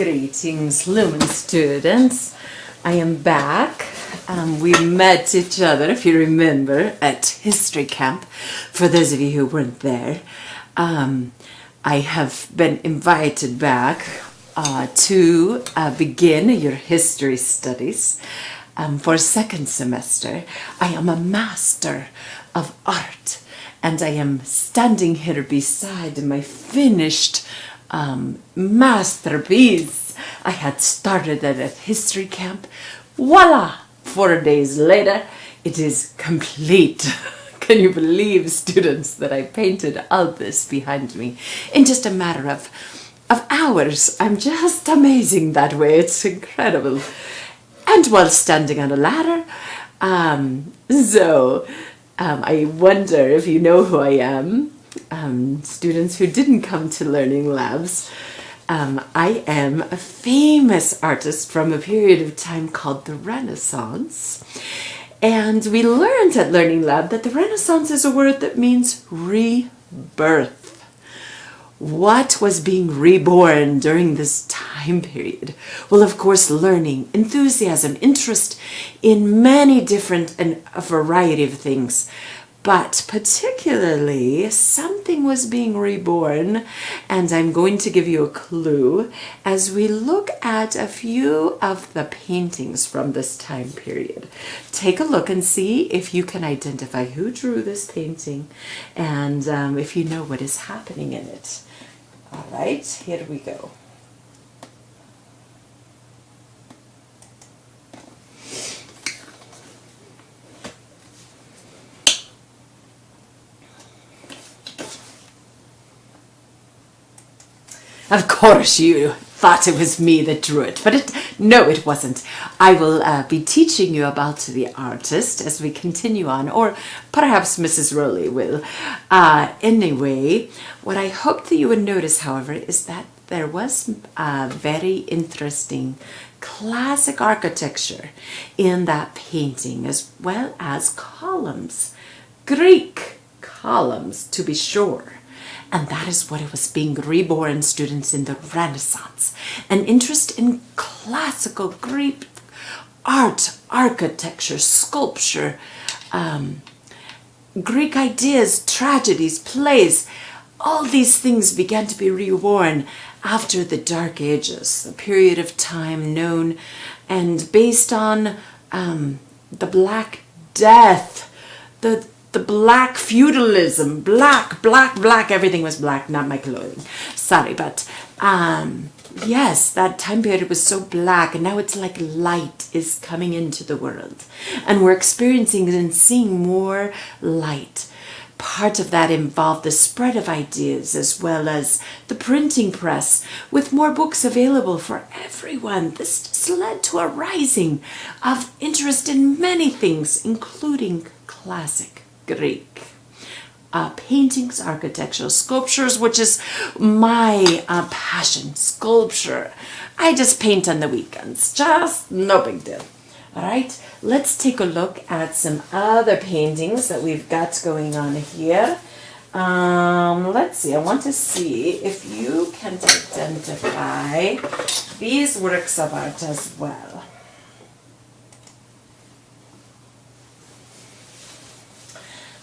Greetings, Lumen students. I am back. We met each other, if you remember, at history camp. For those of you who weren't there, I have been invited back to begin your history studies for second semester. I am a master of art, and I am standing here beside my finished masterpiece. I had started at a history camp. Voila! 4 days later, it is complete. Can you believe, students, that I painted all this behind me in just a matter of hours? I'm just amazing that way. It's incredible. And while standing on a ladder, I wonder if you know who I am. Students who didn't come to learning labs, I am a famous artist from a period of time called the Renaissance. And we learned at Learning Lab that the Renaissance is a word that means rebirth. What was being reborn during this time period? Well, of course, learning, enthusiasm, interest in many different and a variety of things. But particularly, something was being reborn, and I'm going to give you a clue as we look at a few of the paintings from this time period. Take a look and see if you can identify who drew this painting and if you know what is happening in it. All right, here we go. Of course you thought it was me that drew it, but no, it wasn't. I will be teaching you about the artist as we continue on, or perhaps Mrs. Rowley will. Anyway, what I hope that you would notice, however, is that there was very interesting classic architecture in that painting, as well as columns, Greek columns to be sure. And that is what it was being reborn, students, in the Renaissance. An interest in classical Greek art, architecture, sculpture, Greek ideas, tragedies, plays. All these things began to be reborn after the Dark Ages, a period of time known and based on the Black Death, the black feudalism, black, everything was black, not my clothing. Sorry, but yes, that time period was so black, and now it's like light is coming into the world. And we're experiencing and seeing more light. Part of that involved the spread of ideas as well as the printing press, with more books available for everyone. This just led to a rising of interest in many things, including classic Greek paintings, architectural sculptures, which is my passion, sculpture. I just paint on the weekends, just no big deal. All right, let's take a look at some other paintings that we've got going on here. Let's see, I want to see if you can identify these works of art as well.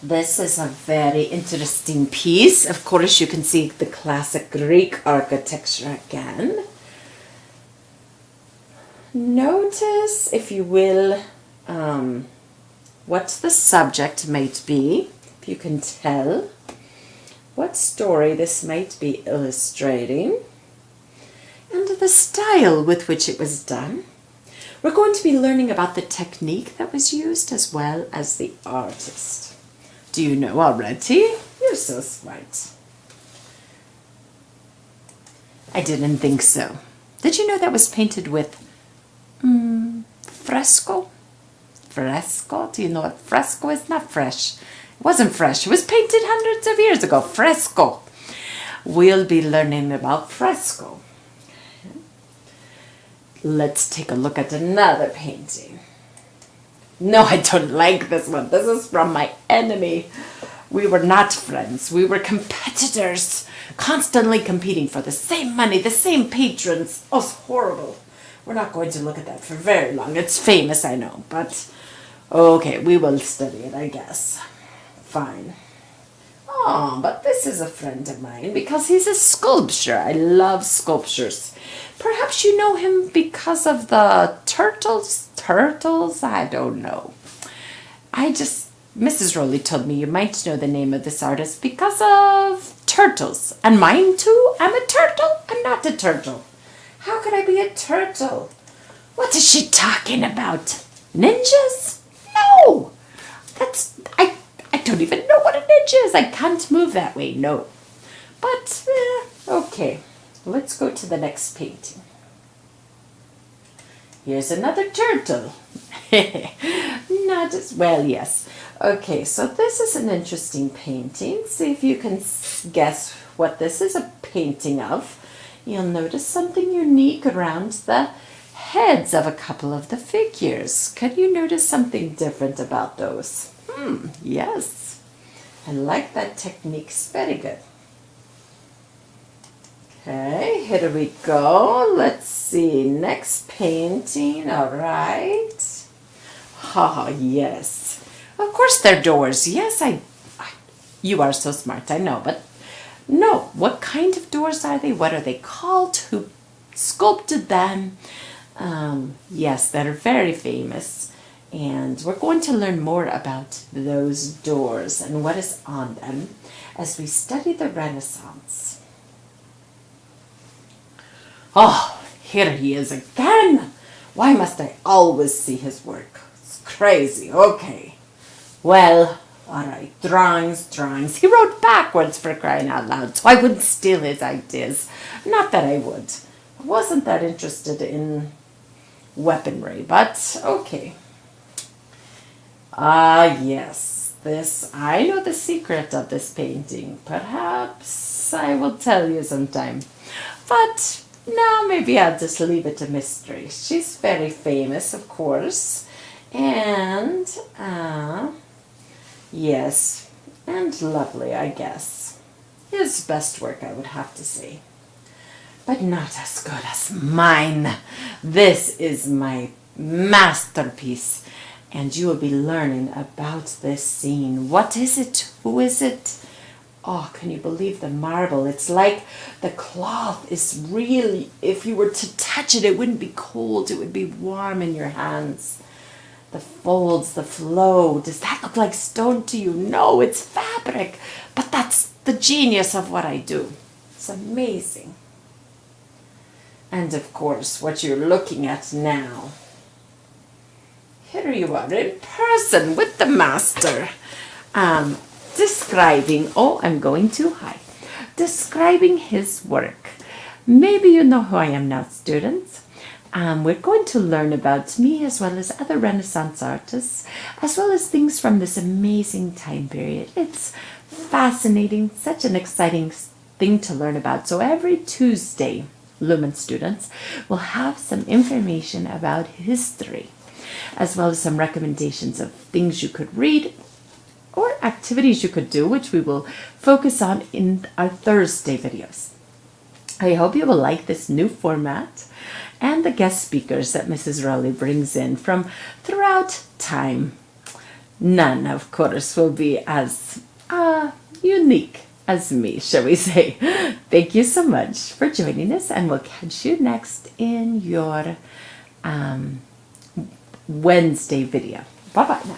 This is a very interesting piece. Of course, you can see the classic Greek architecture again. Notice, if you will, what the subject might be, if you can tell what story this might be illustrating, and the style with which it was done. We're going to be learning about the technique that was used as well as the artist. Do you know already? You're so smart. I didn't think so. Did you know that was painted with fresco? Fresco? Do you know what fresco is? Not fresh. It wasn't fresh. It was painted hundreds of years ago. Fresco. We'll be learning about fresco. Let's take a look at another painting. No, I don't like this one. This is from my enemy. We were not friends. We were competitors, constantly competing for the same money, the same patrons. Oh, it's horrible. We're not going to look at that for very long. It's famous, I know, but okay, we will study it, I guess. Fine. Oh, but this is a friend of mine because he's a sculptor. I love sculptures. Perhaps you know him because of the turtles? Turtles? I don't know. Mrs. Rowley told me you might know the name of this artist because of turtles. And mine too? I'm a turtle? I'm not a turtle. How could I be a turtle? What is she talking about? Ninjas? No! I don't even know what a ninja is. I can't move that way, no. But, okay. Let's go to the next painting. Here's another turtle. Not as well, yes. Okay, so this is an interesting painting. See if you can guess what this is a painting of. You'll notice something unique around the heads of a couple of the figures. Can you notice something different about those? Yes. I like that technique. It's very good. Okay, here we go. Let's see. Next painting. All right. Yes. Of course they're doors. Yes, you are so smart. I know, but no. What kind of doors are they? What are they called? Who sculpted them? Yes, they're very famous. And we're going to learn more about those doors and what is on them as we study the Renaissance. Oh, here he is again. Why must I always see his work? It's crazy. Okay. Well, all right. Drawings. He wrote backwards, for crying out loud, so I wouldn't steal his ideas. Not that I would. I wasn't that interested in weaponry, but okay. Yes, I know the secret of this painting. Perhaps I will tell you sometime. But no, maybe I'll just leave it a mystery. She's very famous, of course. And, yes, and lovely, I guess. His best work, I would have to say. But not as good as mine. This is my masterpiece. And you will be learning about this scene. What is it? Who is it? Oh, can you believe the marble? It's like the cloth is really, if you were to touch it, it wouldn't be cold. It would be warm in your hands. The folds, the flow. Does that look like stone to you? No, it's fabric. But that's the genius of what I do. It's amazing. And of course, what you're looking at now. Here you are in person with the master, describing, I'm going too high, describing his work. Maybe you know who I am now, students. We're going to learn about me as well as other Renaissance artists, as well as things from this amazing time period. It's fascinating, such an exciting thing to learn about. So every Tuesday, Lumen students will have some information about history, as well as some recommendations of things you could read or activities you could do, which we will focus on in our Thursday videos. I hope you will like this new format and the guest speakers that Mrs. Rowley brings in from throughout time. None, of course, will be as unique as me, shall we say. Thank you so much for joining us, and we'll catch you next in your Wednesday video. Bye-bye now.